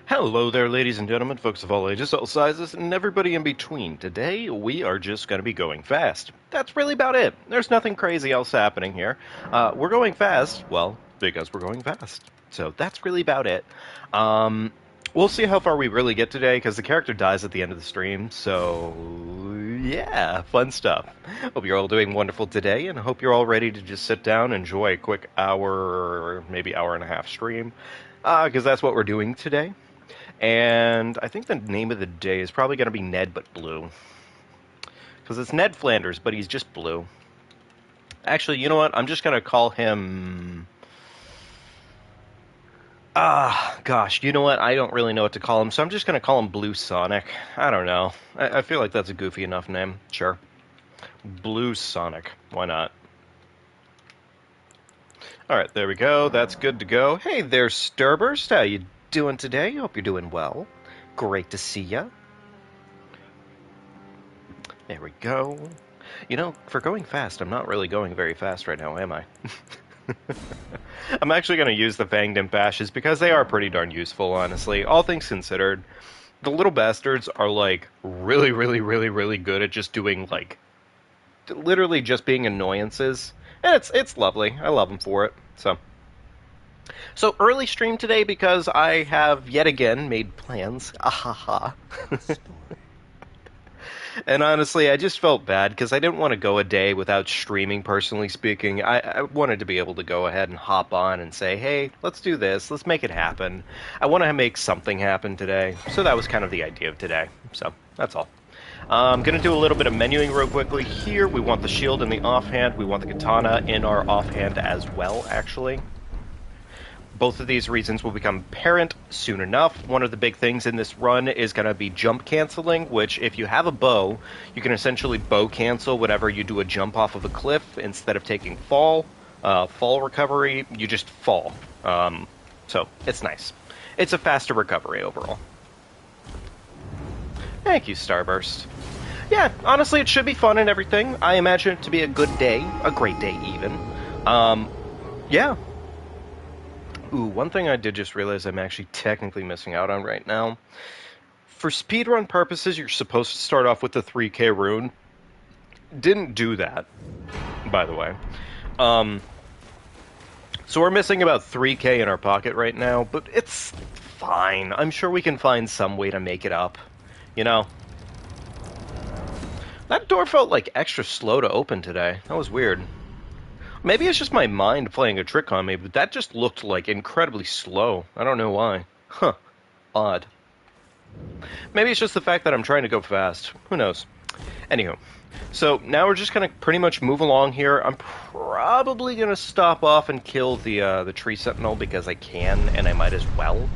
Hello there, ladies and gentlemen, folks of all ages, all sizes, and everybody in between. Today, we are just going to be going fast. That's really about it. There's nothing crazy else happening here. We're going fast, well, because we're going fast. So that's really about it. We'll see how far we really get today, because the character dies at the end of the stream, so yeah, fun stuff. Hope you're all doing wonderful today, and hope you're all ready to just sit down, enjoy a quick hour, maybe hour and a half stream, because that's what we're doing today. And I think the name of the day is probably going to be Ned but Blue. Because it's Ned Flanders, but he's just blue. Actually, you know what? I'm just going to call him... gosh, you know what? I don't really know what to call him, so I'm just going to call him Blue Sonic. I don't know. I feel like that's a goofy enough name. Sure. Blue Sonic. Why not? Alright, there we go. That's good to go. Hey there, Sturburst. How you doing today? Hope you're doing well. Great to see ya. There we go. You know, for going fast, I'm not really going very fast right now, am I? I'm actually going to use the Fanged Imp Ashes because they are pretty darn useful, honestly. All things considered, the little bastards are, like, really, really, really, really good at just doing, like, literally just being annoyances. And it's lovely. I love them for it, So early stream today because I have yet again made plans. Ahaha. And honestly, I just felt bad because I didn't want to go a day without streaming, personally speaking. I wanted to be able to go ahead and hop on and say, hey, let's do this. Let's make it happen. I want to make something happen today. So that was kind of the idea of today. So that's all. I'm going to do a little bit of menuing real quickly here. We want the shield in the offhand. We want the katana in our offhand as well, actually. Both of these reasons will become apparent soon enough. One of the big things in this run is going to be jump canceling, which if you have a bow, you can essentially bow cancel whenever you do a jump off of a cliff. Instead of taking fall recovery, you just fall. So it's nice. It's a faster recovery overall. Thank you, Starburst. Yeah, honestly, it should be fun and everything. I imagine it to be a good day, a great day even. Yeah. Ooh, one thing I did just realize I'm actually technically missing out on right now. For speedrun purposes, you're supposed to start off with the 3K rune. Didn't do that, by the way. So we're missing about 3K in our pocket right now, but it's fine. I'm sure we can find some way to make it up. You know? That door felt like extra slow to open today. That was weird. Maybe it's just my mind playing a trick on me, but that just looked, like, incredibly slow. I don't know why. Huh. Odd. Maybe it's just the fact that I'm trying to go fast. Who knows? Anywho. So, now we're just gonna pretty much move along here. I'm probably gonna stop off and kill the tree sentinel because I can, and I might as well.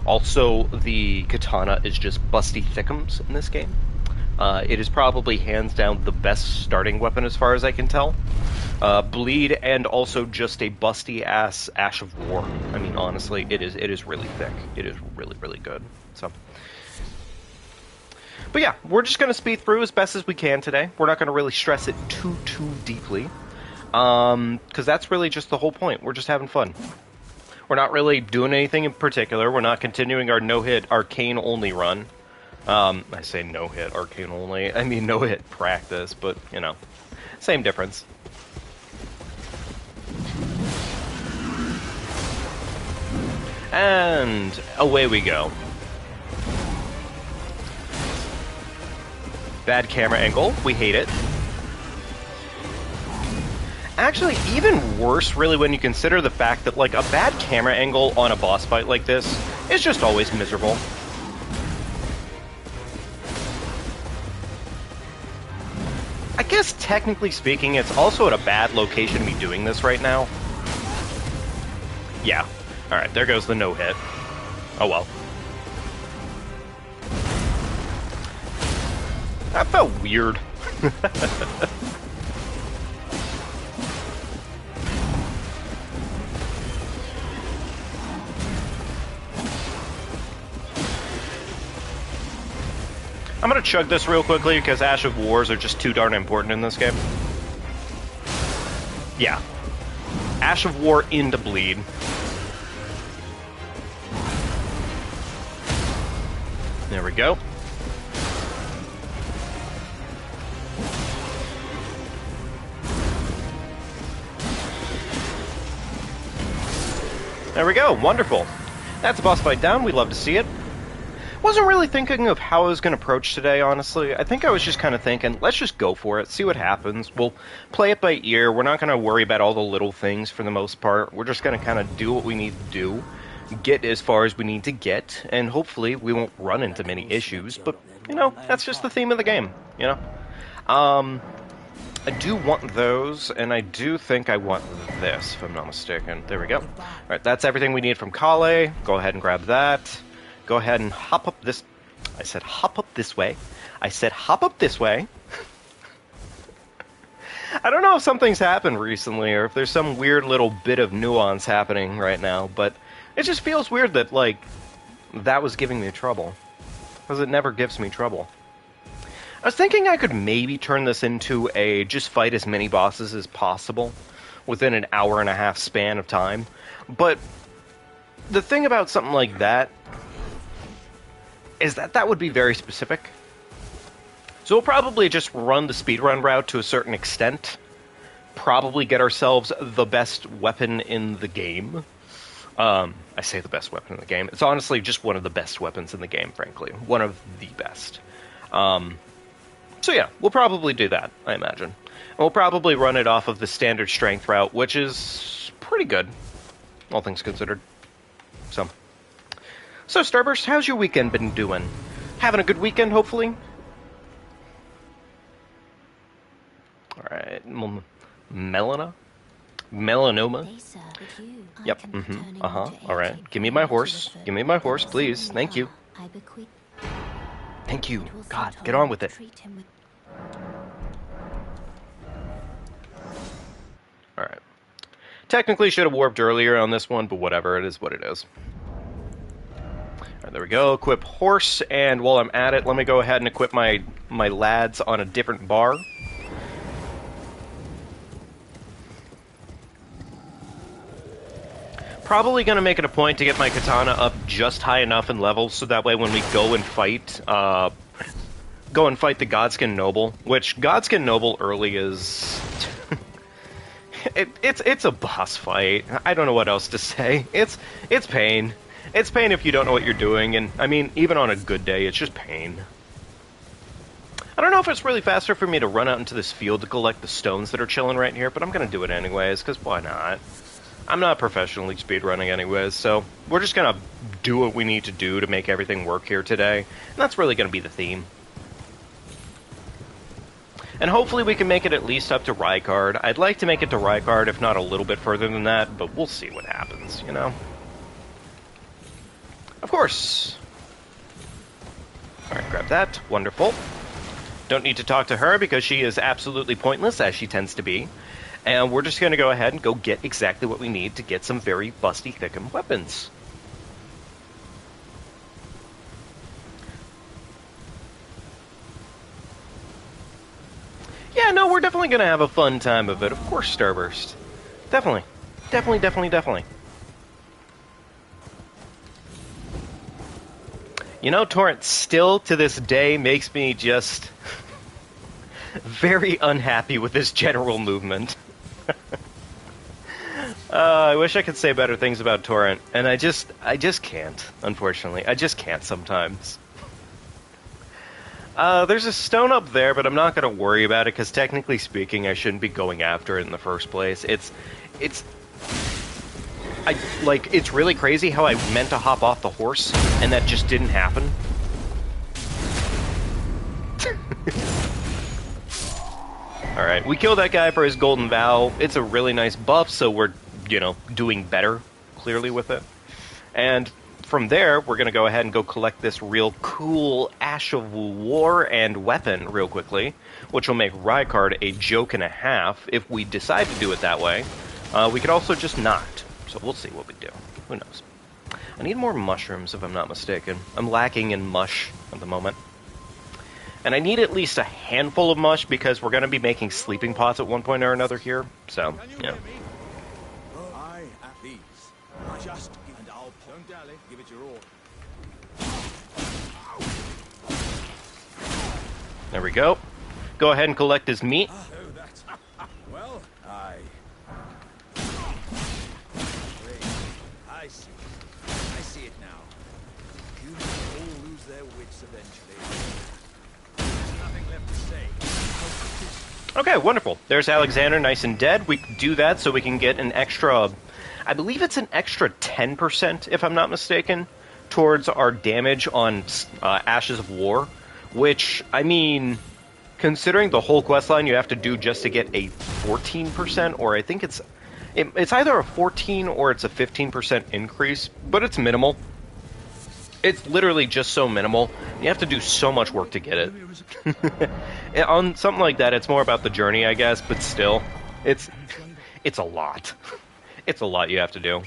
Also, the katana is just busty thickums in this game. It is probably hands down the best starting weapon as far as I can tell. Bleed and also just a busty ass Ash of War. I mean, honestly, it is really thick. It is really, really good. So, but yeah, we're just gonna speed through as best as we can today. We're not gonna really stress it too deeply, because that's really just the whole point. We're just having fun. We're not really doing anything in particular. We're not continuing our no-hit arcane only run. I say no-hit arcane only. I mean no-hit practice, but you know, same difference. And away we go. Bad camera angle. We hate it. Actually, even worse, really, when you consider the fact that, like, a bad camera angle on a boss fight like this is just always miserable. I guess, technically speaking, it's also at a bad location to be doing this right now. Yeah. Alright, there goes the no-hit. Oh well. That felt weird. I'm gonna chug this real quickly because Ash of Wars are just too darn important in this game. Yeah. Ash of War into bleed. There we go. There we go. Wonderful. That's a boss fight down. We love to see it. Wasn't really thinking of how I was going to approach today, honestly. I think I was just kind of thinking, let's just go for it, see what happens. We'll play it by ear. We're not going to worry about all the little things for the most part. We're just going to kind of do what we need to do, get as far as we need to get, and hopefully we won't run into many issues. But, you know, that's just the theme of the game, you know? I do want those, and I do think I want this, if I'm not mistaken. There we go. Alright, that's everything we need from Kale. Go ahead and grab that. Go ahead and hop up this... I said hop up this way. I said hop up this way. I don't know if something's happened recently, or if there's some weird little bit of nuance happening right now, but it just feels weird that, like, that was giving me trouble. Because it never gives me trouble. I was thinking I could maybe turn this into a just fight as many bosses as possible within an hour and a half span of time, but the thing about something like that is that that would be very specific. So we'll probably just run the speedrun route to a certain extent, probably get ourselves the best weapon in the game. I say the best weapon in the game. It's honestly just one of the best weapons in the game, frankly. One of the best. So yeah, we'll probably do that, I imagine. And we'll probably run it off of the standard strength route, which is pretty good, all things considered. So Starburst, how's your weekend been doing? Having a good weekend, hopefully? Alright, Melanoma? Yep, alright. Give me my horse. Give me my horse, please. Thank you. Thank you. God, get on with it. Alright. Technically should have warped earlier on this one, but whatever, it is what it is. Alright, there we go. Equip horse, and while I'm at it, let me go ahead and equip my lads on a different bar. Probably going to make it a point to get my katana up just high enough in level, so that way when we go and fight the Godskin Noble, which Godskin Noble early is... it's a boss fight. I don't know what else to say. It's pain. It's pain if you don't know what you're doing, and I mean, even on a good day, it's just pain. I don't know if it's really faster for me to run out into this field to collect the stones that are chilling right here, but I'm going to do it anyways, because why not? I'm not professionally speedrunning anyways, so we're just going to do what we need to do to make everything work here today. And that's really going to be the theme. And hopefully we can make it at least up to Rykard. I'd like to make it to Rykard, if not a little bit further than that, but we'll see what happens, you know? Of course! Alright, grab that. Wonderful. Don't need to talk to her because she is absolutely pointless, as she tends to be. And we're just going to go ahead and go get exactly what we need to get some very busty, thickum weapons. Yeah, no, we're definitely going to have a fun time of it. Of course, Starburst. Definitely. Definitely. You know, Torrent still, to this day, makes me just very unhappy with this general movement. I wish I could say better things about Torrent, and I just can't, unfortunately. I just can't sometimes. There's a stone up there, but I'm not going to worry about it, because technically speaking, I shouldn't be going after it in the first place. It's really crazy how I meant to hop off the horse, and that just didn't happen. Alright, we killed that guy for his golden vow. It's a really nice buff, so we're, you know, doing better, clearly, with it. And from there, we're going to go ahead and go collect this real cool Ash of War and weapon real quickly, which will make Rykard a joke and a half if we decide to do it that way. We could also just not, so we'll see what we do. Who knows? I need more mushrooms, if I'm not mistaken. I'm lacking in mush at the moment. And I need at least a handful of mush because we're going to be making sleeping pots at one point or another here. So, yeah. I at these. Just and I'll don't dally, give it your all. There we go. Go ahead and collect his meat. Oh, that's... Well, Wait, I see. I see it now. Humans all lose their wits eventually. There's nothing left to say. Okay, wonderful. There's Alexander, nice and dead. We can do that so we can get an extra... I believe it's an extra 10%, if I'm not mistaken, towards our damage on Ashes of War. Which, I mean... Considering the whole questline you have to do just to get a 14%, or I think it's either a 14 or it's a 15% increase, but it's minimal. It's literally just so minimal. You have to do so much work to get it. On something like that, it's more about the journey, I guess, but still, it's a lot. It's a lot you have to do.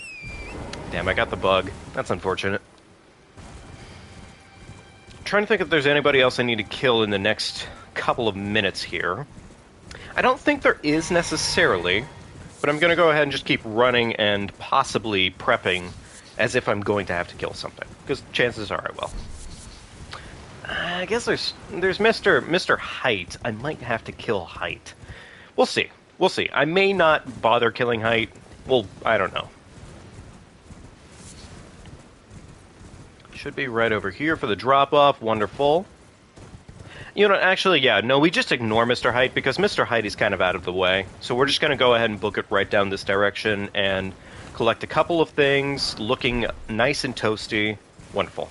Damn, I got the bug. That's unfortunate. Trying to think if there's anybody else I need to kill in the next couple of minutes here. I don't think there is necessarily, but I'm going to go ahead and just keep running and possibly prepping as if I'm going to have to kill something, because chances are I will. I guess there's Mr. Height. I might have to kill Height. We'll see. We'll see. I may not bother killing Height. Well, I don't know. Should be right over here for the drop-off. Wonderful. You know, actually, yeah, no, we just ignore Mr. Height because Mr. Height is kind of out of the way. So we're just going to go ahead and book it right down this direction and collect a couple of things, looking nice and toasty. Wonderful.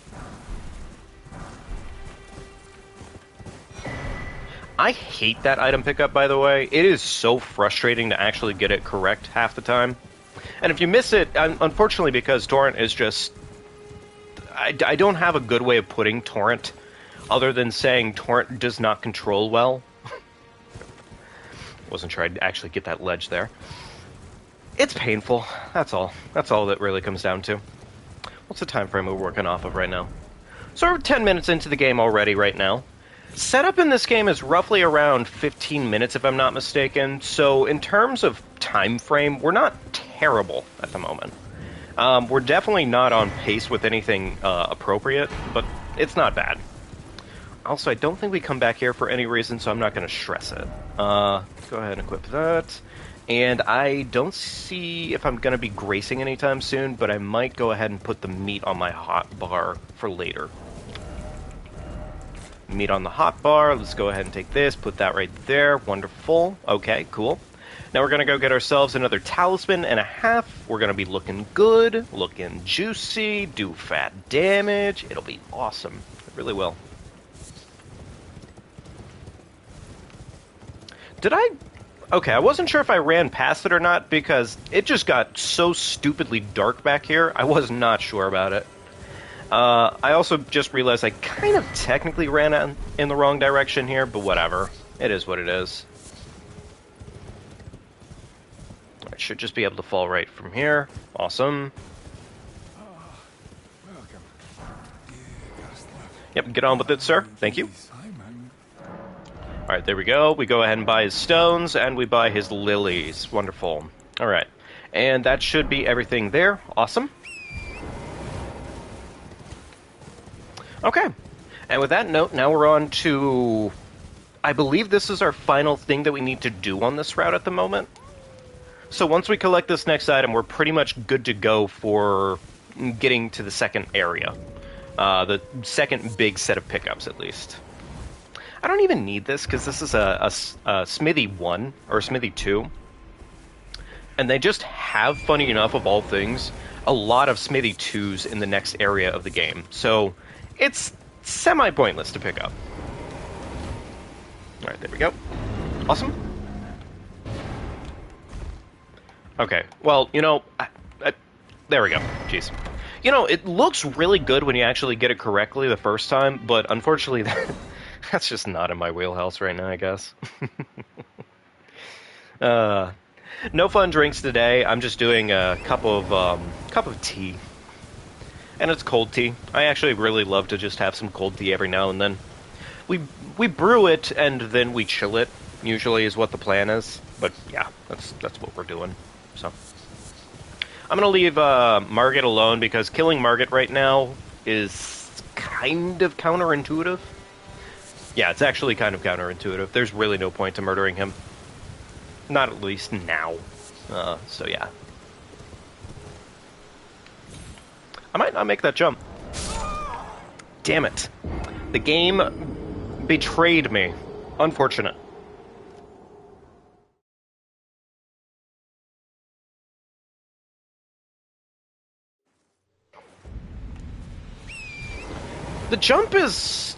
I hate that item pickup, by the way. It is so frustrating to actually get it correct half the time. And if you miss it, unfortunately, because Torrent is just... I don't have a good way of putting Torrent other than saying Torrent does not control well. Wasn't sure I'd actually get that ledge there. It's painful. That's all. That's all that really comes down to. What's the time frame we're working off of right now? So we're 10 minutes into the game already right now. Setup in this game is roughly around 15 minutes, if I'm not mistaken. So in terms of time frame, we're not terrible at the moment. We're definitely not on pace with anything appropriate, but it's not bad. Also, I don't think we come back here for any reason, so I'm not going to stress it. Go ahead and equip that. And I don't see if I'm going to be gracing anytime soon, but I might go ahead and put the meat on my hot bar for later. Meat on the hot bar. Let's go ahead and take this, put that right there. Wonderful. Okay, cool. Now we're going to go get ourselves another talisman and a half. We're going to be looking good, looking juicy, do fat damage. It'll be awesome. It really will. Did I... Okay, I wasn't sure if I ran past it or not because it just got so stupidly dark back here. I was not sure about it. I also just realized I kind of technically ran in the wrong direction here, but whatever. It is what it is. I should just be able to fall right from here. Awesome. Yep, get on with it, sir. Thank you. Alright, there we go. We go ahead and buy his stones, and we buy his lilies. Wonderful. Alright. And that should be everything there. Awesome. Okay. And with that note, now we're on to... I believe this is our final thing that we need to do on this route at the moment. So once we collect this next item, we're pretty much good to go for getting to the second area. The second big set of pickups, at least. I don't even need this, because this is a Smithy 1, or Smithy 2. And they just have, funny enough, of all things, a lot of Smithy 2s in the next area of the game. So it's semi-pointless to pick up. Alright, there we go. Awesome. Okay, well, you know, there we go. Jeez. You know, it looks really good when you actually get it correctly the first time, but unfortunately, that's just not in my wheelhouse right now, I guess. No fun drinks today. I'm just doing a cup of tea. And it's cold tea. I actually really love to just have some cold tea every now and then. We brew it, and then we chill it, usually is what the plan is. But yeah, that's what we're doing. So I'm going to leave Margit alone, because killing Margit right now is kind of counterintuitive. Yeah, it's actually kind of counterintuitive. There's really no point to murdering him. Not at least now. So yeah. I might not make that jump. Damn it. The game betrayed me. Unfortunate. The jump is...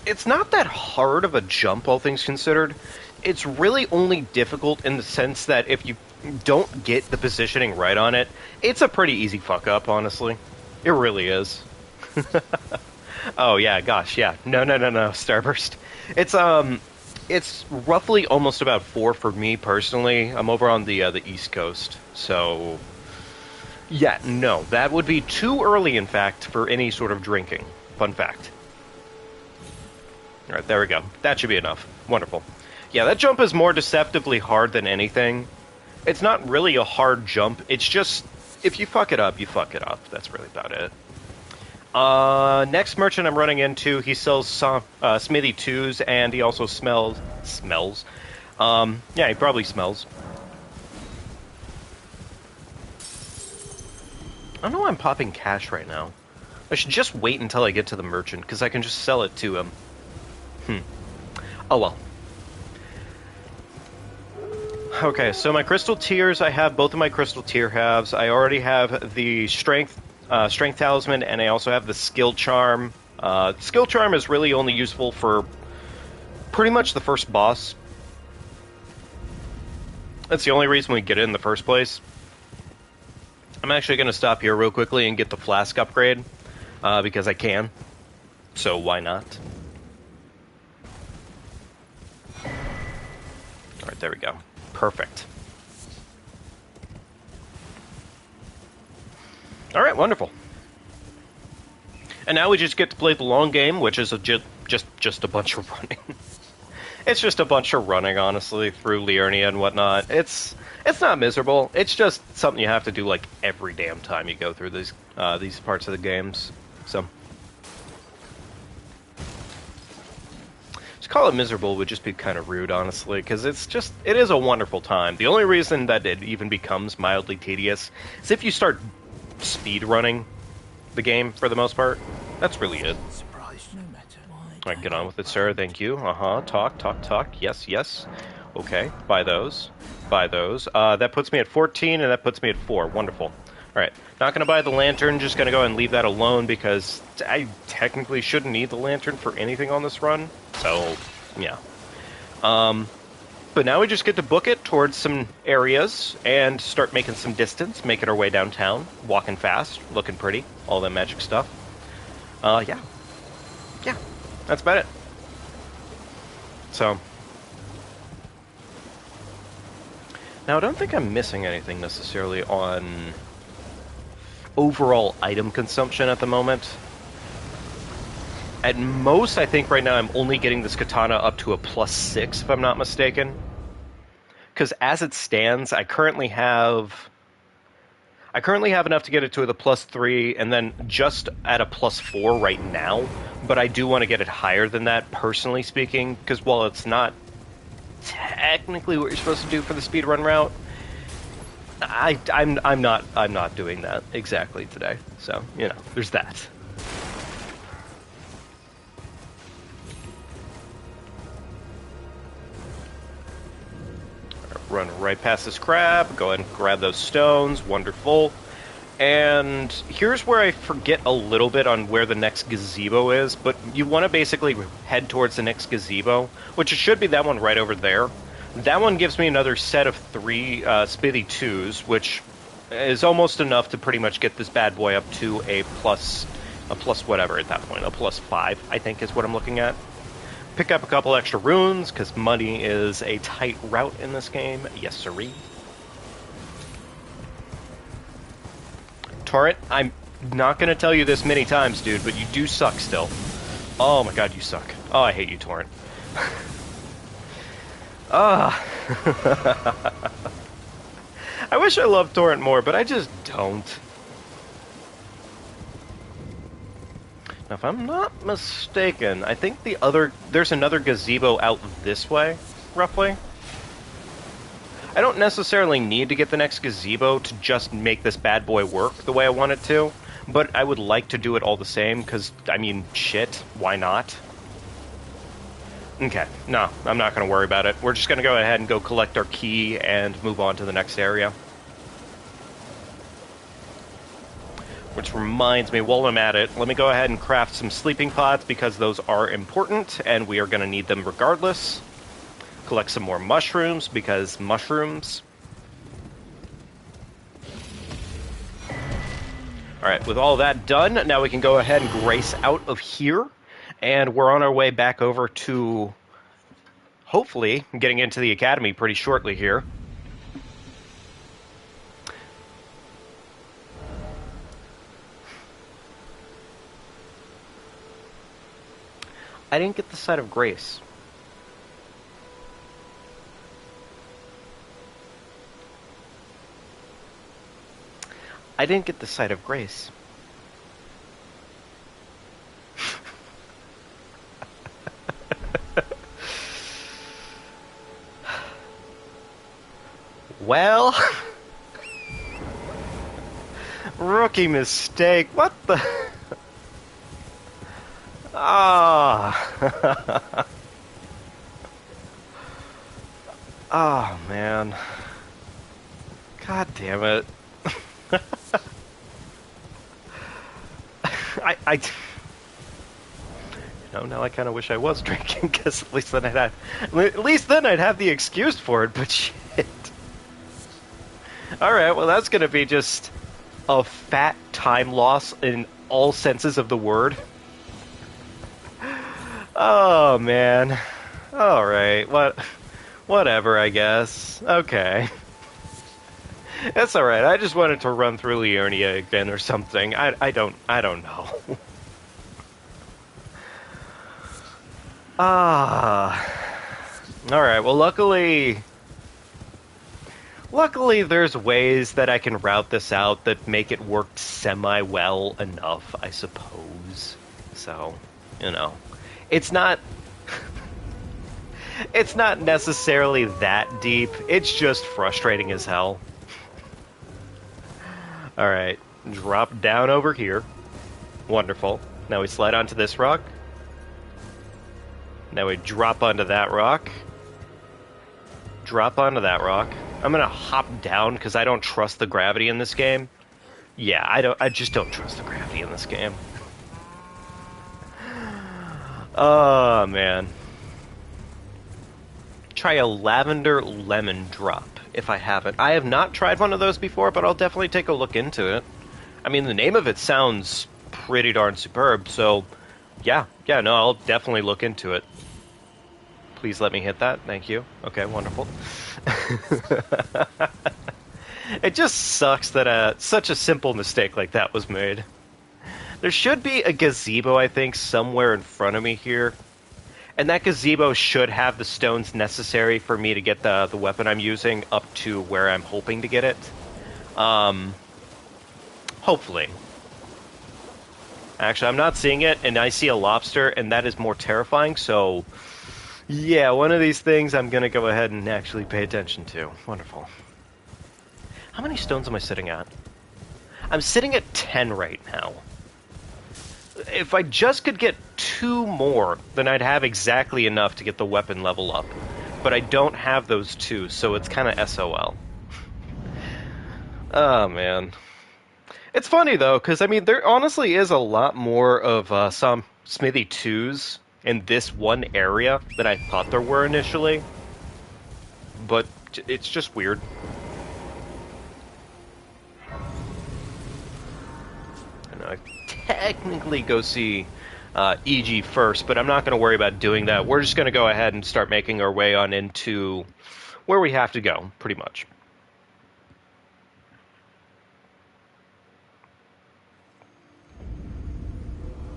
It's not that hard of a jump, all things considered. It's really only difficult in the sense that if you don't get the positioning right on it, it's a pretty easy fuck-up, honestly. It really is. Oh, yeah, gosh, yeah. No, Starburst. It's roughly almost about 4 for me, personally. I'm over on the East Coast, so... Yeah, no, that would be too early, in fact, for any sort of drinking. Fun fact. Alright, there we go. That should be enough. Wonderful. Yeah, that jump is more deceptively hard than anything. It's not really a hard jump. It's just, if you fuck it up, you fuck it up. That's really about it. Next merchant I'm running into, he sells Smithy 2s, and he also smells. Yeah, he probably smells. I don't know why I'm popping cash right now. I should just wait until I get to the merchant, because I can just sell it to him. Oh well. Okay, so my crystal tiers, I have both of my crystal tier halves. I already have the strength talisman, and I also have the skill charm. Skill charm is really only useful for pretty much the first boss. That's the only reason we get it in the first place. I'm actually going to stop here real quickly and get the flask upgrade, because I can. So why not? Alright, there we go. Perfect. Alright, wonderful. And now we just get to play the long game, which is just a bunch of running. It's just a bunch of running, honestly, through Liurnia and whatnot. It's not miserable. It's just something you have to do like every damn time you go through these parts of the games. So, to call it miserable would just be kind of rude, honestly, because it is a wonderful time. The only reason that it even becomes mildly tedious is if you start speed running the game for the most part. That's really it. Alright, get on with it, sir. Thank you. Talk. Yes. Okay, buy those. That puts me at 14, and that puts me at 4. Wonderful. Alright, not gonna buy the lantern, just gonna go and leave that alone, because I technically shouldn't need the lantern for anything on this run. So, yeah. But now we just get to book it towards some areas, and start making some distance, making our way downtown, walking fast, looking pretty, all that magic stuff. Yeah. That's about it. So, now I don't think I'm missing anything necessarily on overall item consumption at the moment. At most, I think right now I'm only getting this katana up to a +6, if I'm not mistaken. Because as it stands, I currently have enough to get it to the +3, and then just at a +4 right now. But I do want to get it higher than that, personally speaking, because while it's not technically what you're supposed to do for the speedrun route, I'm not doing that exactly today. So, you know, there's that. Run right past this crab, go ahead and grab those stones, wonderful. And here's where I forget a little bit on where the next gazebo is, but you want to basically head towards the next gazebo, which it should be that one right over there. That one gives me another set of 3 Smithy 2s, which is almost enough to pretty much get this bad boy up to a plus whatever at that point, a +5, I think is what I'm looking at. Pick up a couple extra runes, because money is a tight route in this game. Yes, sirree. Torrent, I'm not going to tell you this many times, dude, but you do suck still. Oh my god, you suck. Oh, I hate you, Torrent. Ah. I wish I loved Torrent more, but I just don't. If I'm not mistaken, I think there's another gazebo out this way, roughly. I don't necessarily need to get the next gazebo to just make this bad boy work the way I want it to, but I would like to do it all the same, because, I mean, shit, why not? Okay, no, I'm not going to worry about it. We're just going to go ahead and go collect our key and move on to the next area. Which reminds me, while I'm at it, let me go ahead and craft some sleeping pods, because those are important, and we are going to need them regardless. Collect some more mushrooms, because mushrooms. Alright, with all that done, now we can go ahead and grace out of here, and we're on our way back over to, hopefully, getting into the academy pretty shortly here. I didn't get the site of grace. I didn't get the site of grace. Well, rookie mistake. What the? Ah. Oh, man. God damn it. I now I kind of wish I was drinking, because at least then I'd have the excuse for it, but shit. Alright, well that's gonna be just a fat time loss in all senses of the word. Oh, man. Alright, whatever, I guess. Okay. That's alright, I just wanted to run through Leonia again or something. I don't know. Alright, well luckily there's ways that I can route this out that make it work semi-well enough, I suppose. So, it's not necessarily that deep, it's just frustrating as hell. Alright, drop down over here. Wonderful. Now we slide onto this rock. Now we drop onto that rock. Drop onto that rock. I'm gonna hop down because I don't trust the gravity in this game. Yeah, I just don't trust the gravity in this game. Oh, man. Try a lavender lemon drop, if I haven't. I have not tried one of those before, but I'll definitely take a look into it. I mean, the name of it sounds pretty darn superb, so yeah, no, I'll definitely look into it. Please let me hit that. Thank you. Okay, wonderful. It just sucks that such a simple mistake like that was made. There should be a gazebo, I think, somewhere in front of me here. And that gazebo should have the stones necessary for me to get the weapon I'm using up to where I'm hoping to get it. Hopefully. Actually, I'm not seeing it, and I see a lobster, and that is more terrifying, so yeah, one of these things I'm going to go ahead and actually pay attention to. Wonderful. How many stones am I sitting at? I'm sitting at 10 right now. If I just could get 2 more, then I'd have exactly enough to get the weapon level up. But I don't have those 2, so it's kind of SOL. Oh, man. It's funny, though, because, I mean, there honestly is a lot more of some Smithy 2s in this one area than I thought there were initially. But it's just weird. And I technically go see EG first, but I'm not going to worry about doing that. We're just going to go ahead and start making our way on into where we have to go, pretty much.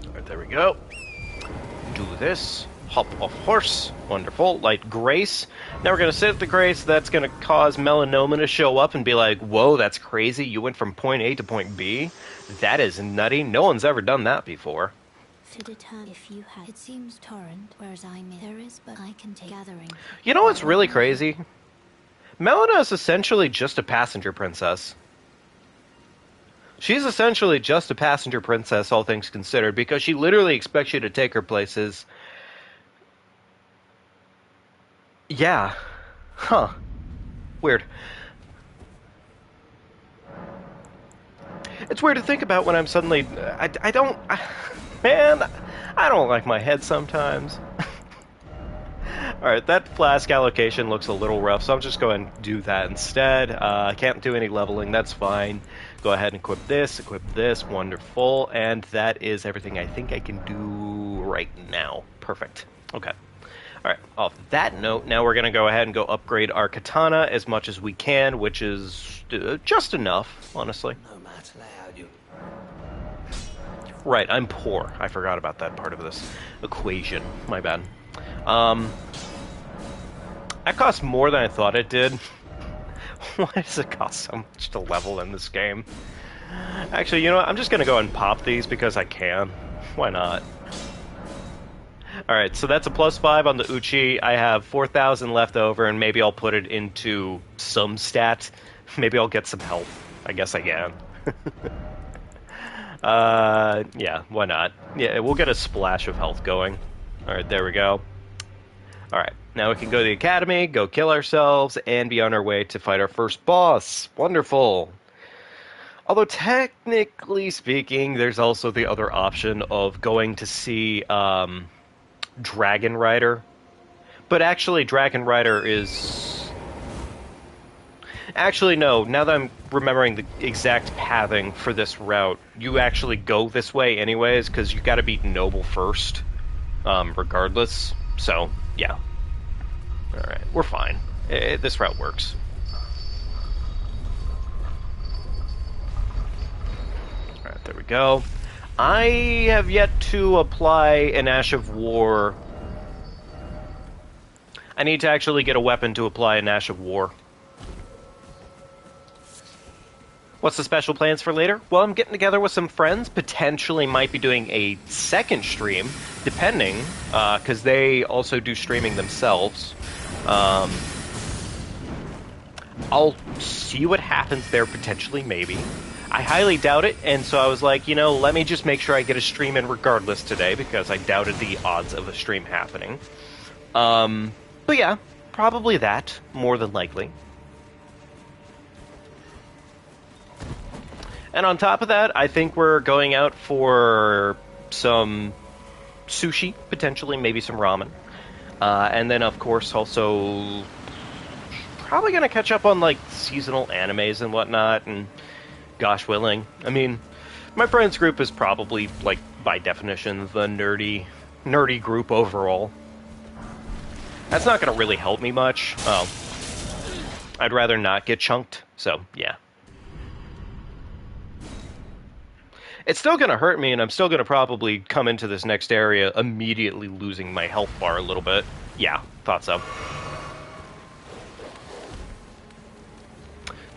Alright, there we go. Do this. Hop off horse. Wonderful. Light Grace. Now we're going to sit at the Grace. That's going to cause Melanoma to show up and be like, whoa, that's crazy. You went from point A to point B? That is nutty. No one's ever done that before. to determine if you had. It seems torrent, whereas I'm in. There is, but I can take gathering. You know what's really crazy? Melina is essentially just a passenger princess. She's essentially just a passenger princess, all things considered, because she literally expects you to take her places. Yeah. Huh. Weird. It's weird to think about when I'm suddenly... I don't... Man, I don't like my head sometimes. Alright, that flask allocation looks a little rough, so I'm just going to do that instead. I can't do any leveling, that's fine. Go ahead and equip this, wonderful. And that is everything I think I can do right now. Perfect. Okay. Alright, off that note, now we're going to go ahead and go upgrade our katana as much as we can, which is just enough, honestly. Right, I'm poor. I forgot about that part of this equation. My bad. That cost more than I thought it did. Why does it cost so much to level in this game? Actually, you know what? I'm just going to go and pop these because I can. Why not? Alright, so that's a +5 on the Uchi. I have 4,000 left over, and maybe I'll put it into some stat. Maybe I'll get some health. I guess I can. Yeah, why not? Yeah, we'll get a splash of health going. Alright, there we go. Alright, now we can go to the academy, go kill ourselves, and be on our way to fight our first boss. Wonderful. Although, technically speaking, there's also the other option of going to see, Dragon Rider. But actually, Dragon Rider is... Actually, no. Now that I'm remembering the exact pathing for this route, you actually go this way anyways, because you gotta beat Noble first, regardless. So, yeah. Alright, we're fine. This route works. Alright, there we go. I have yet to apply an Ash of War. I need to actually get a weapon to apply an Ash of War. What's the special plans for later? Well, I'm getting together with some friends. Potentially might be doing a second stream, depending, because they also do streaming themselves. I'll see what happens there, potentially, maybe. I highly doubt it, and so I was like, you know, let me just make sure I get a stream in regardless today, because I doubted the odds of a stream happening. But yeah, probably that, more than likely. And on top of that, I think we're going out for some sushi, potentially, maybe some ramen. And then, of course, also probably going to catch up on, like, seasonal animes and whatnot, and gosh willing. I mean, my friends group is probably, like, by definition, the nerdy group overall. That's not going to really help me much. Oh, I'd rather not get chunked, so, yeah. It's still going to hurt me, and I'm still going to probably come into this next area immediately losing my health bar a little bit. Yeah, thought so.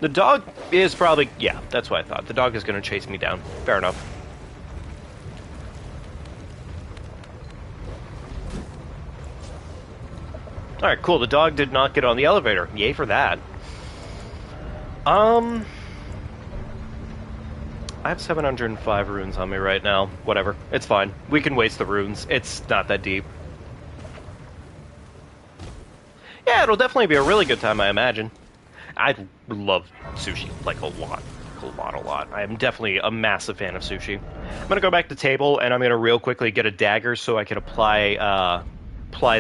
The dog is probably... Yeah, that's what I thought. The dog is going to chase me down. Fair enough. Alright, cool. The dog did not get on the elevator. Yay for that. I have 705 runes on me right now. Whatever. It's fine. We can waste the runes. It's not that deep. Yeah, it'll definitely be a really good time, I imagine. I love sushi, like, a lot. A lot. I am definitely a massive fan of sushi. I'm gonna go back to table, and I'm gonna real quickly get a dagger so I can apply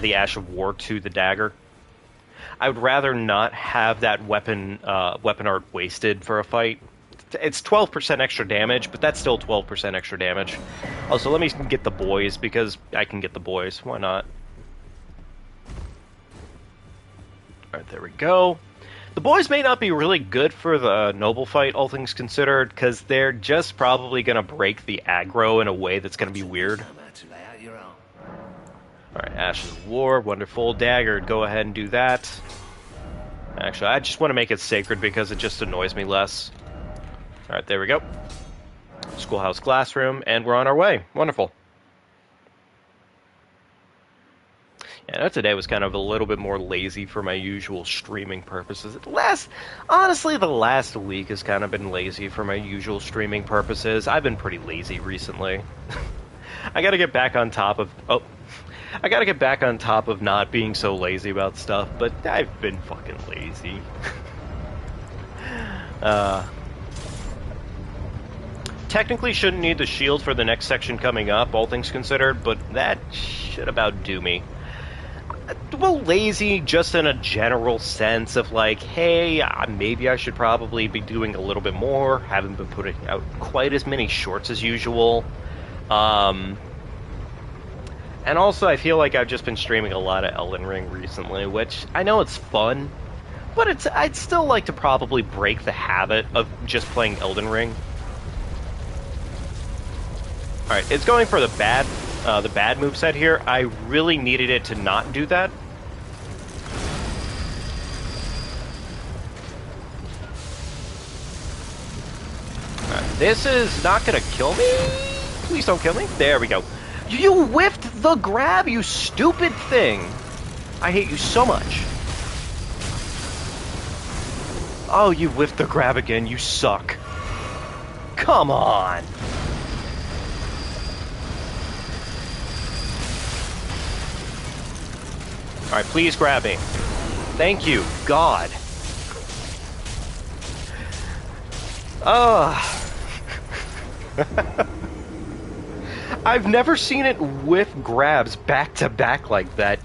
the Ash of War to the dagger. I would rather not have that weapon art wasted for a fight. It's 12% extra damage, but that's still 12% extra damage. Also, let me get the boys, because I can get the boys. Why not? Alright, there we go. The boys may not be really good for the noble fight, all things considered, because they're just probably going to break the aggro in a way that's going to be weird. Alright, Ashes of War, wonderful. Dagger, go ahead and do that. Actually, I just want to make it sacred because it just annoys me less. Alright, there we go. Schoolhouse classroom, and we're on our way. Wonderful. Yeah, no, today was kind of a little bit more lazy for my usual streaming purposes. The last week has kind of been lazy for my usual streaming purposes. I've been pretty lazy recently. I gotta get back on top of... Oh. I gotta get back on top of not being so lazy about stuff, but I've been fucking lazy. Technically shouldn't need the shield for the next section coming up, all things considered, but that should about do me. Well, lazy just in a general sense of like, hey, maybe I should probably be doing a little bit more, haven't been putting out quite as many shorts as usual. And also I feel like I've just been streaming a lot of EldenRing recently, which I know it's fun, but I'd still like to probably break the habit of just playing EldenRing. Alright, it's going for the bad moveset here. I really needed it to not do that. Alright, this is not gonna kill me. Please don't kill me. There we go. You whiffed the grab, you stupid thing. I hate you so much. Oh, you whiffed the grab again. You suck. Come on. Alright, please grab me. Thank you. God. I've never seen it whiff grabs back to back like that.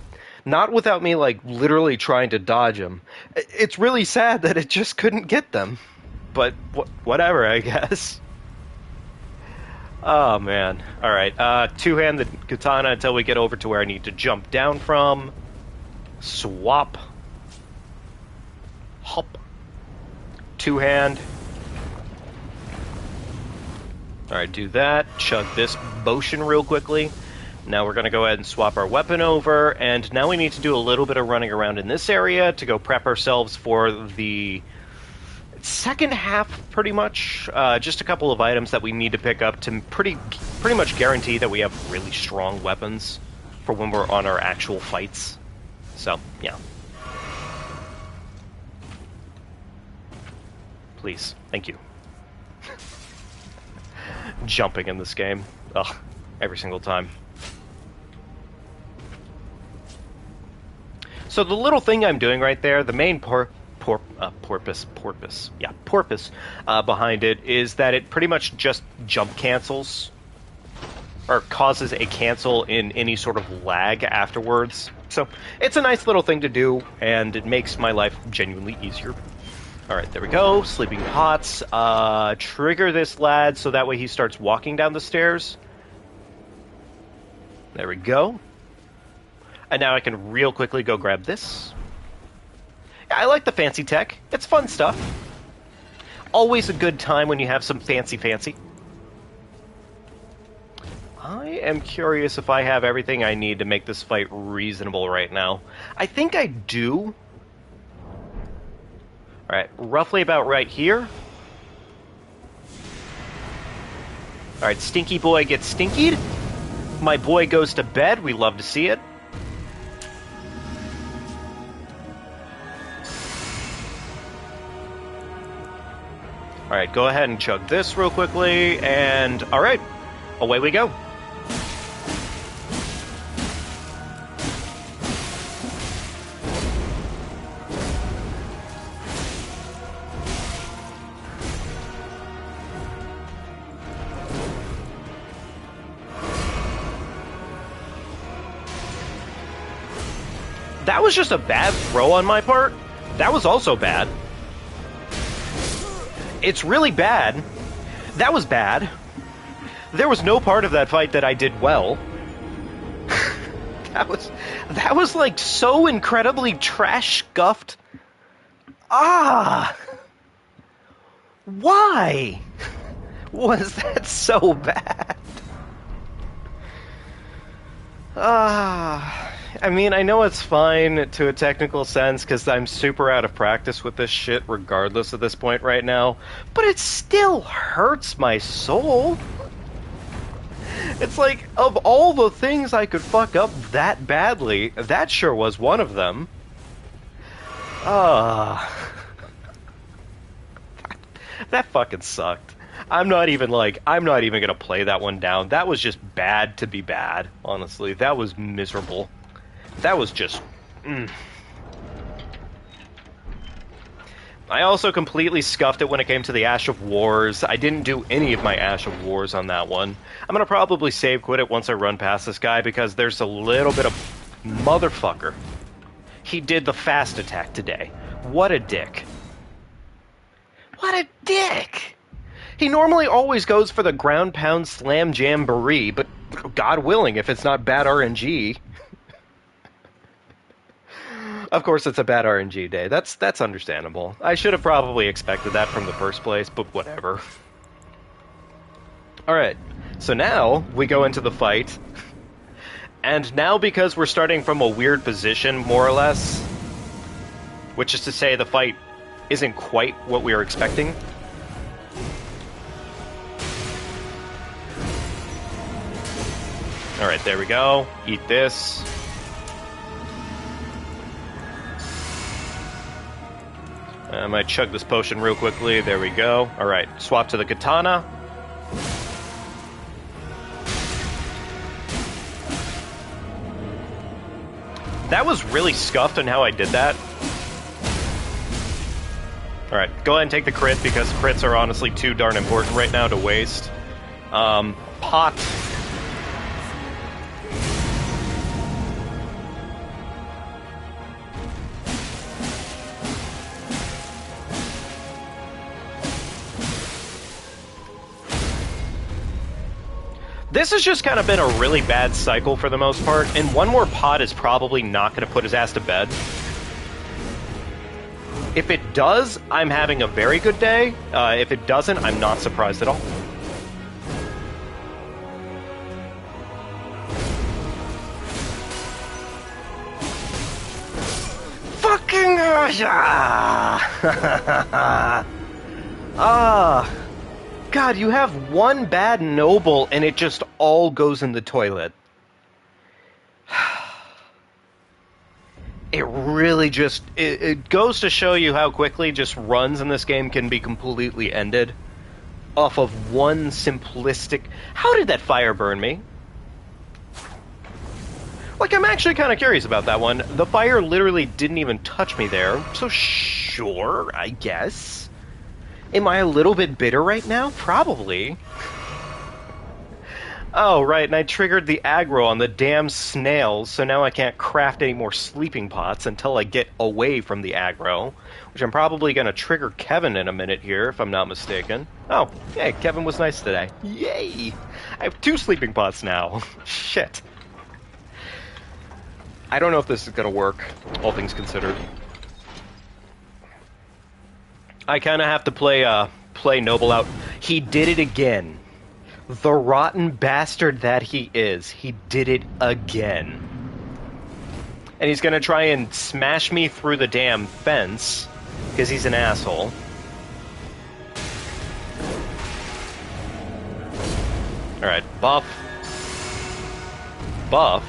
Not without me, like, literally trying to dodge them. It's really sad that it just couldn't get them. But, whatever, I guess. Oh, man. Alright, two-hand the katana until we get over to where I need to jump down from. Swap. Hop. Two-hand. Alright, do that. Chug this potion real quickly. Now we're going to go ahead and swap our weapon over, and now we need to do a little bit of running around in this area to go prep ourselves for the second half, pretty much. Just a couple of items that we need to pick up to pretty much guarantee that we have really strong weapons for when we're on our actual fights. So, yeah. Please. Thank you. Jumping in this game. Ugh. Every single time. So the little thing I'm doing right there, the main porpoise behind it is that it pretty much just jump cancels or causes a cancel in any sort of lag afterwards. So it's a nice little thing to do, and it makes my life genuinely easier. Alright, there we go. Sleeping Pots. Trigger this lad so that way he starts walking down the stairs. There we go. And now I can real quickly go grab this. Yeah, I like the fancy tech. It's fun stuff. Always a good time when you have some fancy. I am curious if I have everything I need to make this fight reasonable right now. I think I do. Alright, roughly about right here. Alright, Stinky Boy gets stinkied. My boy goes to bed. We love to see it. Alright, go ahead and chug this real quickly, and alright, away we go. That was just a bad throw on my part. That was also bad. It's really bad. That was bad. There was no part of that fight that I did well. that was like so incredibly trash scuffed. Why was that so bad? I mean, I know it's fine to a technical sense because I'm super out of practice with this shit regardless at this point right now, but it still hurts my soul. It's like, of all the things I could fuck up that badly, that sure was one of them. Ah. That fucking sucked. I'm not even gonna play that one down. That was just bad to be bad, honestly. That was miserable. That was just... I also completely scuffed it when it came to the Ash of Wars. I didn't do any of my Ash of Wars on that one. I'm gonna probably save quit it once I run past this guy, because there's a little bit of... Motherfucker. He did the fast attack today. What a dick. What a dick! He normally always goes for the ground pound slam jamboree, but God willing, if it's not bad RNG... Of course, it's a bad RNG day. That's understandable. I should have probably expected that from the first place, but whatever. Alright, so now we go into the fight. And now, because we're starting from a weird position, more or less, which is to say the fight isn't quite what we were expecting. Alright, there we go. Eat this. I might chug this potion real quickly. There we go. Alright, swap to the katana. That was really scuffed on how I did that. Alright, go ahead and take the crit, because crits are honestly too darn important right now to waste. Pot. This has just kind of been a really bad cycle for the most part, and one more pot is probably not going to put his ass to bed. If it does, I'm having a very good day. If it doesn't, I'm not surprised at all. Fucking... Ah... God, you have one bad noble and it just all goes in the toilet. It really just... It goes to show you how quickly just runs in this game can be completely ended off of one simplistic... How did that fire burn me? Like, I'm actually kind of curious about that one. The fire literally didn't even touch me there, so sure, I guess. Am I a little bit bitter right now? Probably. Oh, right, and I triggered the aggro on the damn snails, so now I can't craft any more sleeping pots until I get away from the aggro, which I'm probably going to trigger Kevin in a minute here, if I'm not mistaken. Oh, hey, Kevin was nice today. Yay! I have 2 sleeping pots now. Shit. I don't know if this is going to work, all things considered. I kind of have to play Noble out. He did it again. The rotten bastard that he is. He did it again. And he's gonna try and smash me through the damn fence, because he's an asshole. Alright, buff. Buff.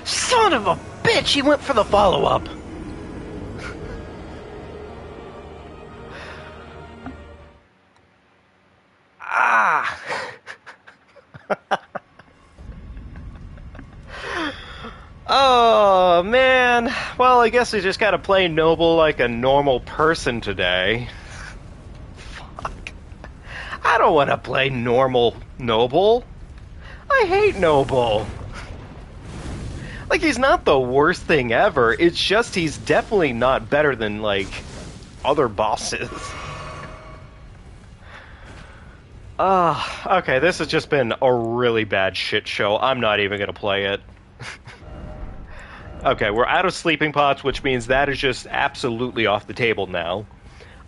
Son of a bitch, he went for the follow-up. Ah. Oh, man. Well, I guess we just gotta play Noble like a normal person today. Fuck. I don't want to play normal Noble. I hate Noble. Like, he's not the worst thing ever, it's just he's definitely not better than, like, other bosses. Okay, this has just been a really bad shit show. I'm not even gonna play it. Okay, we're out of sleeping pots, which means that is just absolutely off the table now.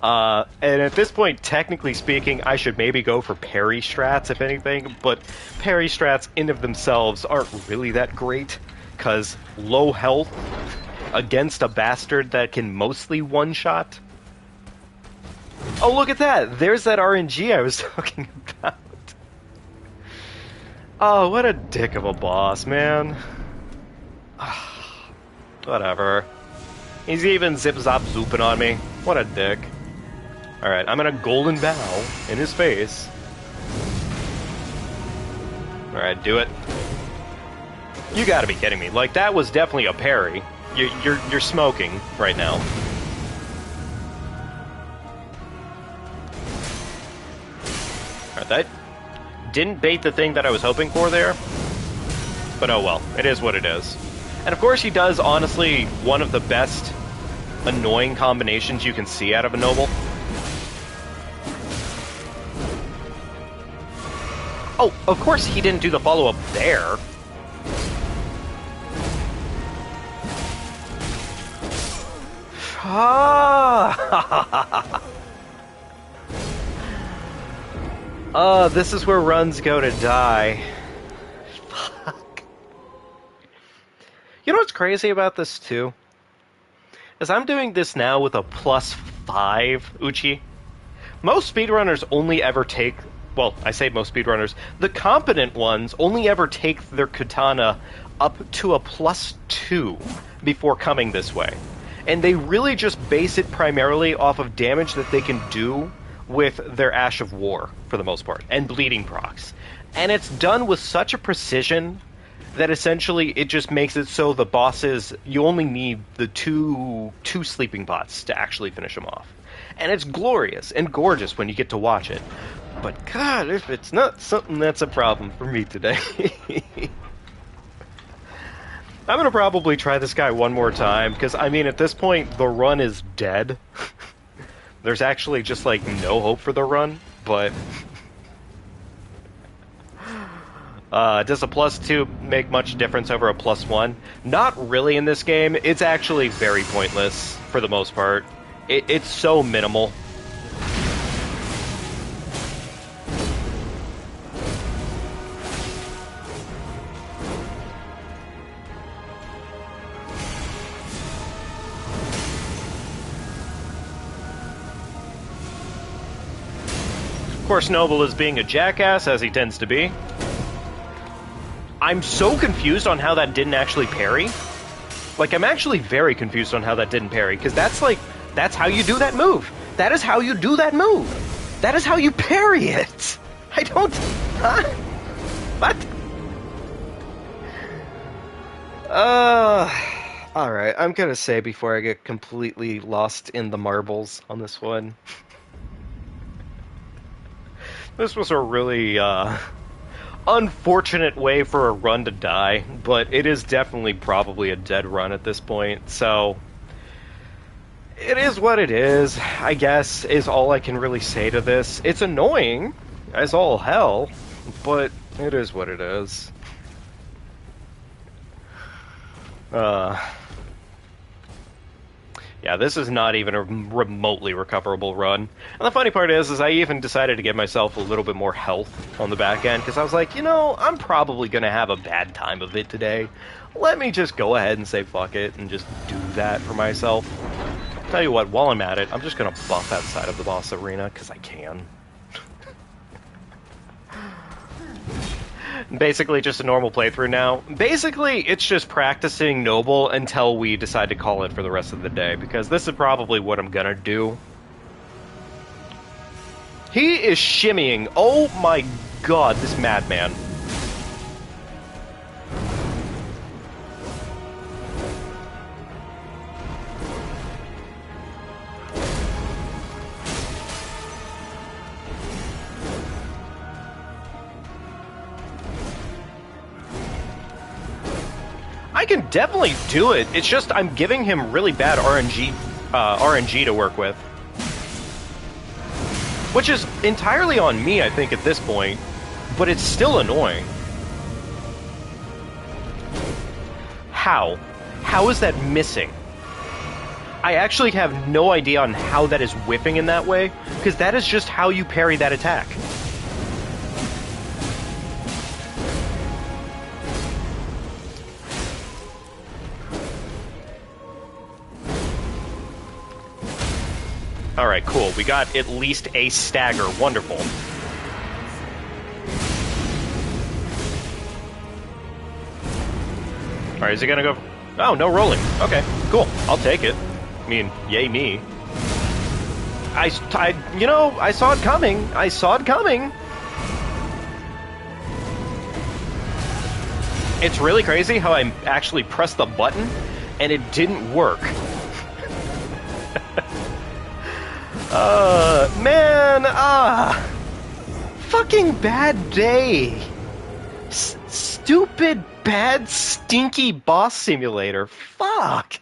And at this point, technically speaking, I should maybe go for parry strats, if anything, but parry strats in of themselves aren't really that great, because low health against a bastard that can mostly one-shot. Oh, look at that! There's that RNG I was talking about. Oh, what a dick of a boss, man. Whatever. He's even zip-zop-zooping on me. What a dick. Alright, I'm gonna golden bow in his face. Alright, do it. You gotta be kidding me. Like, that was definitely a parry. You're smoking right now. Alright, that didn't bait the thing that I was hoping for there. But oh well, it is what it is. And of course he does, honestly, one of the best annoying combinations you can see out of a noble. Oh, of course he didn't do the follow-up there. This is where run's go to die. Fuck. You know what's crazy about this, too? Is I'm doing this now with a +5 Uchi. Most speedrunners only ever take... Well, I say most speedrunners. The competent ones only ever take their katana up to a +2 before coming this way. And they really just base it primarily off of damage that they can do with their Ash of War, for the most part, and bleeding procs. And it's done with such a precision that essentially it just makes it so the bosses, you only need the two sleeping pots to actually finish them off. And it's glorious and gorgeous when you get to watch it. But God, if it's not something that's a problem for me today. I'm gonna probably try this guy one more time, because, I mean, at this point, the run is dead. There's actually just, like, no hope for the run, but... does a +2 make much difference over a +1? Not really in this game. It's actually very pointless, for the most part. It's so minimal. Of course, Noble is being a jackass, as he tends to be. I'm so confused on how that didn't actually parry. Like, I'm actually very confused on how that didn't parry, because that's how you do that move. That is how you do that move. That is how you parry it. I don't... Huh? What? Alright, I'm gonna say before I get completely lost in the marbles on this one. This was a really, unfortunate way for a run to die, but it is definitely probably a dead run at this point, so... It is what it is, I guess, is all I can really say to this. It's annoying, as all hell, but it is what it is. Yeah, this is not even a remotely recoverable run. And the funny part is I even decided to give myself a little bit more health on the back end, because I was like, you know, I'm probably going to have a bad time of it today. Let me just go ahead and say fuck it and just do that for myself. Tell you what, while I'm at it, I'm just going to buff outside of the boss arena, because I can. Basically just a normal playthrough now. Basically, it's just practicing Noble until we decide to call it for the rest of the day, because this is probably what I'm gonna do. He is shimmying. Oh my god, this madman. I can definitely do it. It's just I'm giving him really bad RNG to work with. Which is entirely on me, I think, at this point. But it's still annoying. How? How is that missing? I actually have no idea on how that is whiffing in that way, because that is just how you parry that attack. Alright, cool. We got at least a stagger. Wonderful. Alright, is it gonna go... Oh, no rolling. Okay, cool. I'll take it. I mean, yay me. I saw it coming. I saw it coming. It's really crazy how I actually pressed the button and it didn't work. Man, fucking bad day. Stupid, bad, stinky boss simulator. Fuck.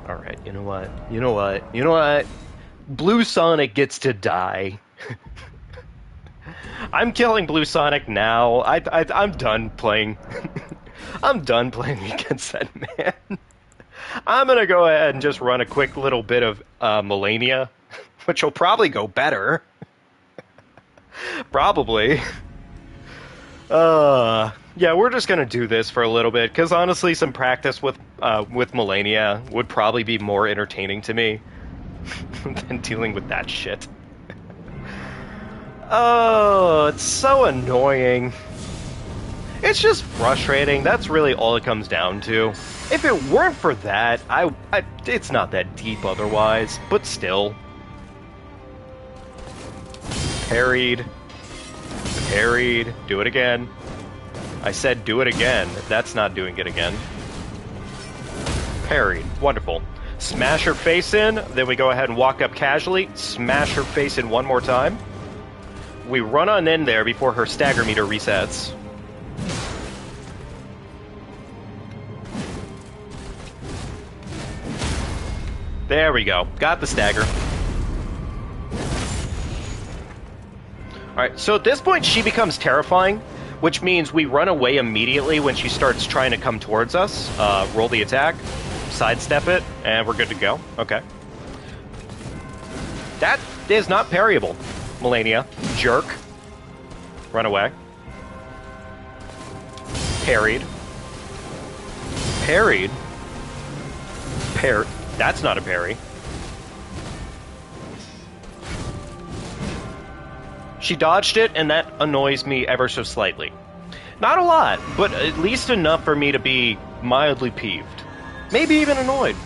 Alright, you know what? Blue Sonic gets to die. I'm killing Blue Sonic now. I'm done playing. I'm done playing against that man. I'm gonna go ahead and just run a quick little bit of Melania, which will probably go better. Probably. Yeah, we're just gonna do this for a little bit, because honestly, some practice with Melania would probably be more entertaining to me than dealing with that shit. Oh, it's so annoying. It's just frustrating. That's really all it comes down to. If it weren't for that, it's not that deep otherwise, but still. Parried. Parried. Do it again. I said do it again. That's not doing it again. Parried. Wonderful. Smash her face in, then we go ahead and walk up casually, smash her face in one more time. We run on in there before her stagger meter resets. There we go. Got the stagger. Alright, so at this point she becomes terrifying, which means we run away immediately when she starts trying to come towards us. Roll the attack, sidestep it, and we're good to go. Okay. That is not parryable, Melania. Jerk. Run away. Parried. Parried. That's not a parry. She dodged it, and that annoys me ever so slightly. Not a lot, but at least enough for me to be mildly peeved. Maybe even annoyed.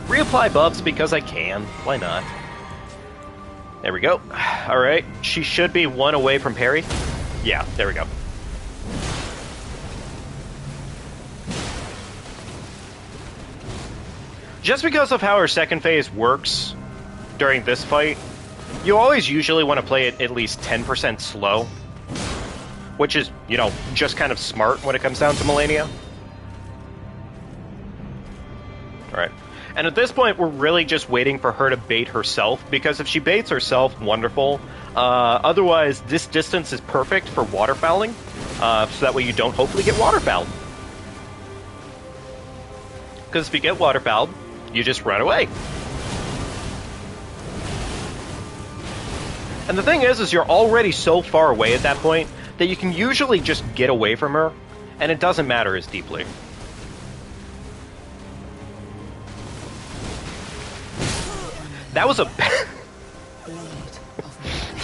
Reapply buffs because I can. Why not? There we go. Alright, she should be one away from parry. Yeah, there we go. Just because of how her second phase works during this fight, you always usually want to play it at least 10% slow, which is, you know, just kind of smart when it comes down to Melania. Alright. And at this point, we're really just waiting for her to bait herself, because if she baits herself, wonderful. Otherwise, this distance is perfect for waterfowling, so that way you don't hopefully get waterfouled. Because if you get waterfouled, you just run away. And the thing is you're already so far away at that point that you can usually just get away from her, and it doesn't matter as deeply. That was a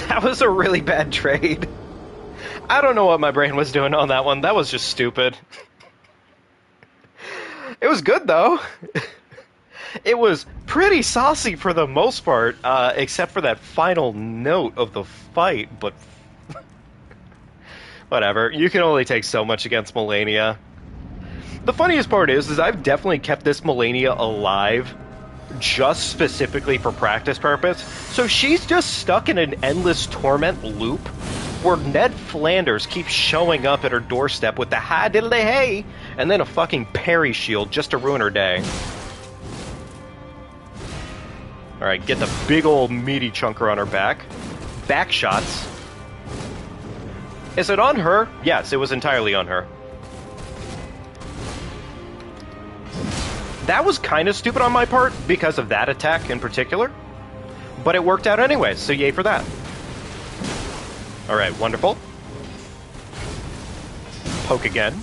that was a really bad trade. I don't know what my brain was doing on that one. That was just stupid. It was good, though. It was pretty saucy for the most part, except for that final note of the fight, but whatever. You can only take so much against Melania. The funniest part is I've definitely kept this Melania alive just specifically for practice purpose, so she's just stuck in an endless torment loop where Ned Flanders keeps showing up at her doorstep with the hi diddly hey, and then a fucking parry shield just to ruin her day. Alright, get the big old meaty chunker on her back. Back shots. Is it on her? Yes, it was entirely on her. That was kind of stupid on my part because of that attack in particular. But it worked out anyway, so yay for that. Alright, wonderful. Poke again.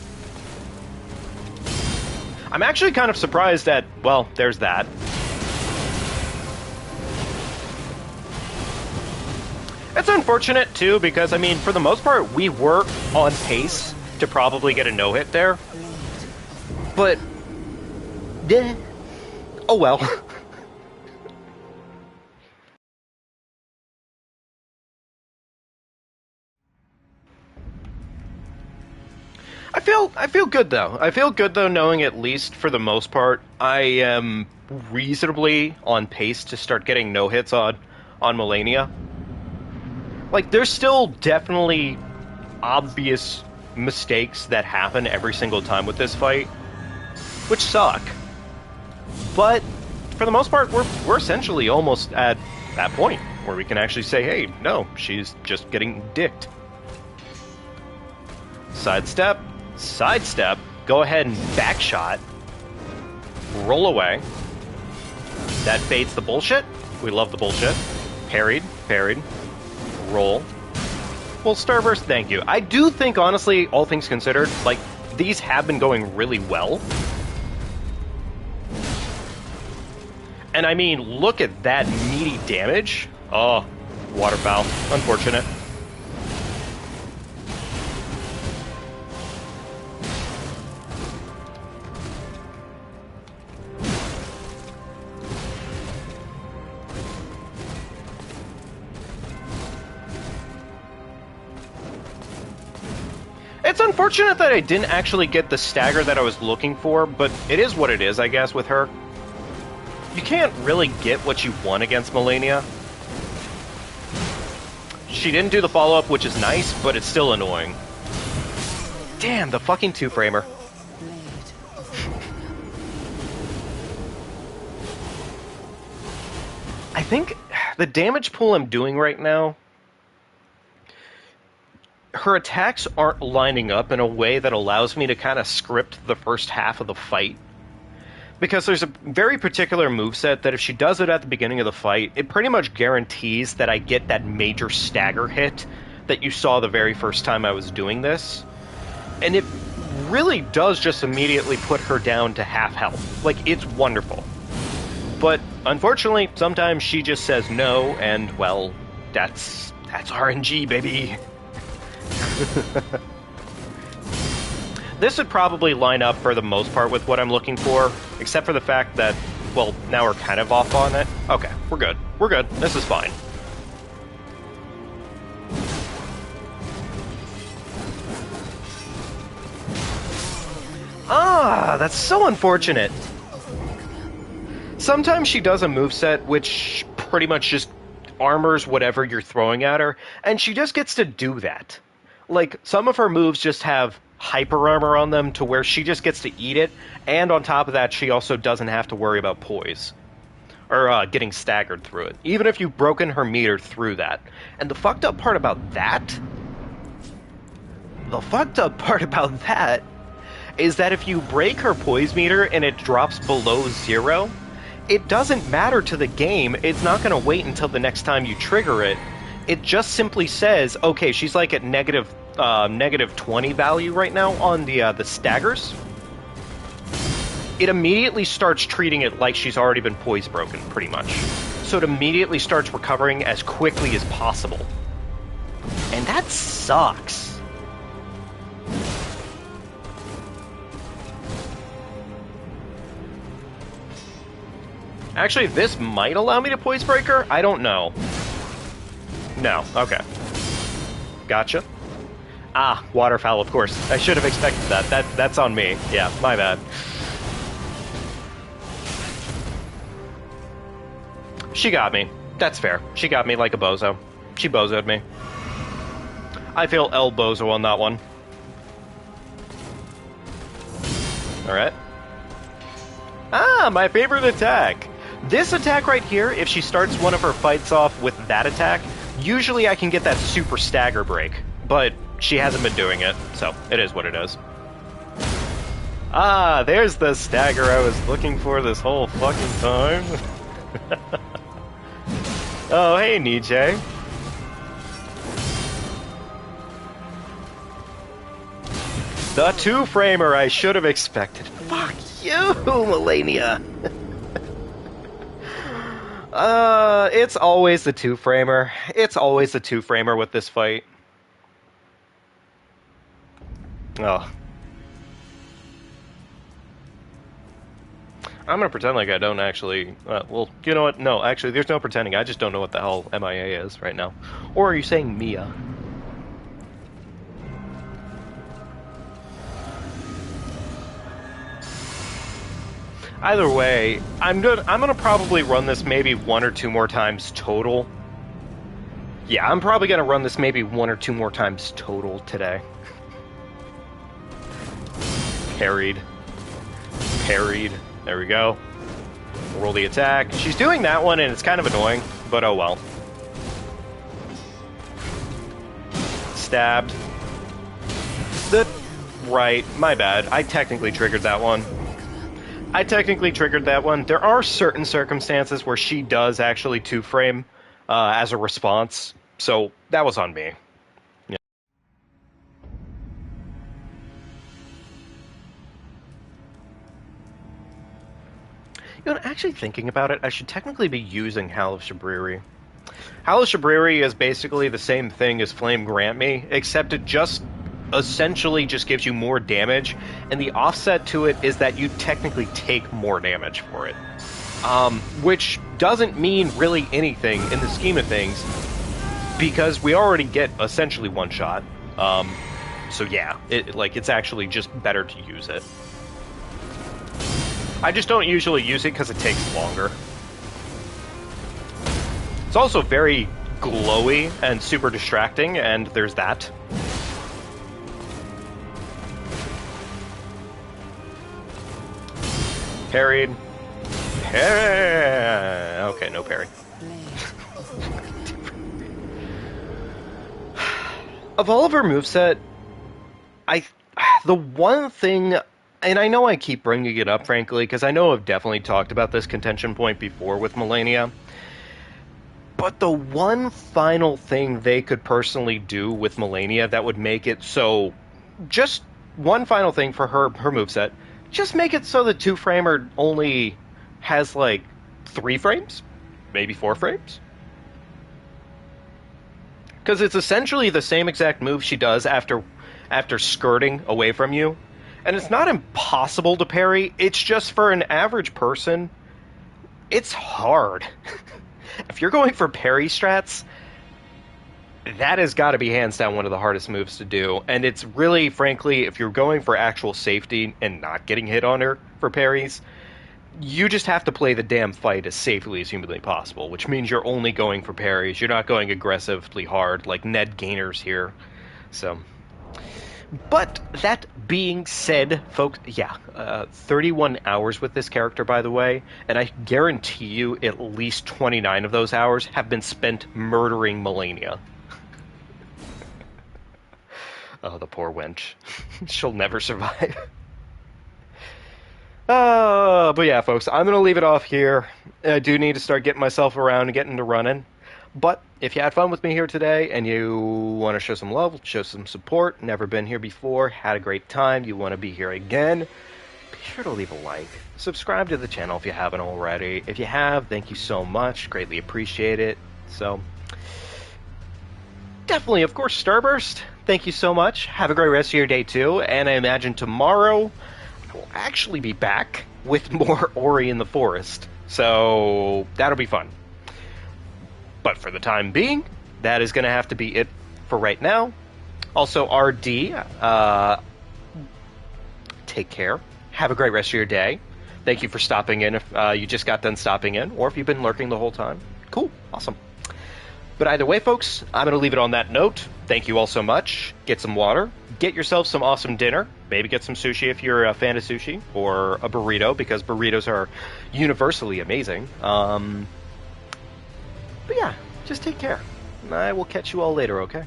I'm actually kind of surprised at, well, there's that. It's unfortunate, too, because, I mean, for the most part, we were on pace to probably get a no-hit there. But, yeah. Oh well. I feel good though. I feel good though knowing at least for the most part I am reasonably on pace to start getting no hits on Melania. Like there's still definitely obvious mistakes that happen every single time with this fight, which suck. But for the most part we're essentially almost at that point where we can actually say, hey, no, she's just getting dicked. Sidestep. Sidestep, go ahead and backshot, roll away. That fades the bullshit. We love the bullshit. Parried, roll. Well, Starburst, thank you. I do think, honestly, all things considered, like, these have been going really well. And I mean, look at that meaty damage. Oh, waterfowl. Unfortunate. It's unfortunate that I didn't actually get the stagger that I was looking for, but it is what it is, I guess, with her. You can't really get what you want against Melania. She didn't do the follow-up, which is nice, but it's still annoying. Damn, the fucking two-framer. I think the damage pool I'm doing right now, her attacks aren't lining up in a way that allows me to kind of script the first half of the fight. Because there's a very particular moveset that if she does it at the beginning of the fight, it pretty much guarantees that I get that major stagger hit that you saw the very first time I was doing this. And it really does just immediately put her down to half health. Like, it's wonderful. But, unfortunately, sometimes she just says no, and, well, that's RNG, baby. This would probably line up for the most part with what I'm looking for, except for the fact that, well, now we're kind of off on it. Okay, we're good. We're good. This is fine. Ah, that's so unfortunate. Sometimes she does a moveset which pretty much just armors whatever you're throwing at her, and she just gets to do that. Like, some of her moves just have hyper armor on them to where she just gets to eat it, and on top of that, she also doesn't have to worry about poise. Or getting staggered through it. Even if you've broken her meter through that. And the fucked up part about that... is that if you break her poise meter and it drops below 0, it doesn't matter to the game. It's not going to wait until the next time you trigger it. It just simply says, okay, she's like at negative 20 value right now on the staggers. It immediately starts treating it like she's already been poise broken, pretty much. So it immediately starts recovering as quickly as possible. And that sucks. Actually, this might allow me to poise break her? I don't know. No, okay. Gotcha. Ah, waterfowl, of course. I should have expected that. That's on me. Yeah, my bad. She got me. That's fair. She got me like a bozo. She bozoed me. I feel El Bozo on that one. Alright. Ah, my favorite attack! This attack right here, if she starts one of her fights off with that attack, usually I can get that super stagger break. But she hasn't been doing it, so it is what it is. Ah, there's the stagger I was looking for this whole fucking time. Oh, hey, Nietzsche. The two-framer I should have expected. Fuck you, Melania. It's always the two-framer. It's always the two-framer with this fight. Oh. I'm gonna pretend like I don't actually... well, you know what? No, actually, there's no pretending. I just don't know what the hell MIA is right now. Or are you saying Mia? Either way, I'm gonna probably run this maybe 1 or 2 more times total. Yeah, I'm probably gonna run this maybe 1 or 2 more times total today. Parried. Parried. There we go. Roll the attack. She's doing that one, and it's kind of annoying, but oh well. Stabbed. Right, my bad. I technically triggered that one. There are certain circumstances where she does actually two-frame as a response, so that was on me. Yeah. You know, actually thinking about it, I should technically be using Howl of Shabriri. Howl of Shabriri is basically the same thing as Flame Grant Me, except it just essentially just gives you more damage, and the offset to it is that you technically take more damage for it. Which doesn't mean really anything in the scheme of things, because we already get essentially one shot. So yeah, it's actually just better to use it. I just don't usually use it because it takes longer. It's also very glowy and super distracting, and there's that. Parried. Okay, no parry. Of all of her moveset, the one thing, and I know I keep bringing it up, frankly, because I know I've definitely talked about this contention point before with Melania, but the one final thing they could personally do with Melania that would make it so, just one final thing for her moveset, just make it so the two-framer only has, like, 3 frames? Maybe 4 frames? Because it's essentially the same exact move she does after skirting away from you. And it's not impossible to parry, it's just for an average person, it's hard. If you're going for parry strats, that has got to be hands down one of the hardest moves to do. And it's really, frankly, if you're going for actual safety and not getting hit on her for parries, you just have to play the damn fight as safely as humanly possible, which means you're only going for parries. You're not going aggressively hard like Ned Gainers here. So, but that being said, folks, yeah, 31 hours with this character, by the way, and I guarantee you at least 29 of those hours have been spent murdering Melania. Oh, the poor wench. She'll never survive. But yeah, folks, I'm going to leave it off here. I do need to start getting myself around and getting to running. But if you had fun with me here today and you want to show some love, show some support, never been here before, had a great time, you want to be here again, be sure to leave a like. Subscribe to the channel if you haven't already. If you have, thank you so much. Greatly appreciate it. So, definitely, of course, Starburst, thank you so much. Have a great rest of your day, too. And I imagine tomorrow I will actually be back with more Ori in the Forest. So, that'll be fun. But for the time being, that is going to have to be it for right now. Also, RD, take care. Have a great rest of your day. Thank you for stopping in if you just got done stopping in, or if you've been lurking the whole time. Cool. Awesome. But either way, folks, I'm going to leave it on that note. Thank you all so much. Get some water. Get yourself some awesome dinner. Maybe get some sushi if you're a fan of sushi, or a burrito, because burritos are universally amazing. But yeah, just take care. I will catch you all later, okay?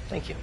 Thank you.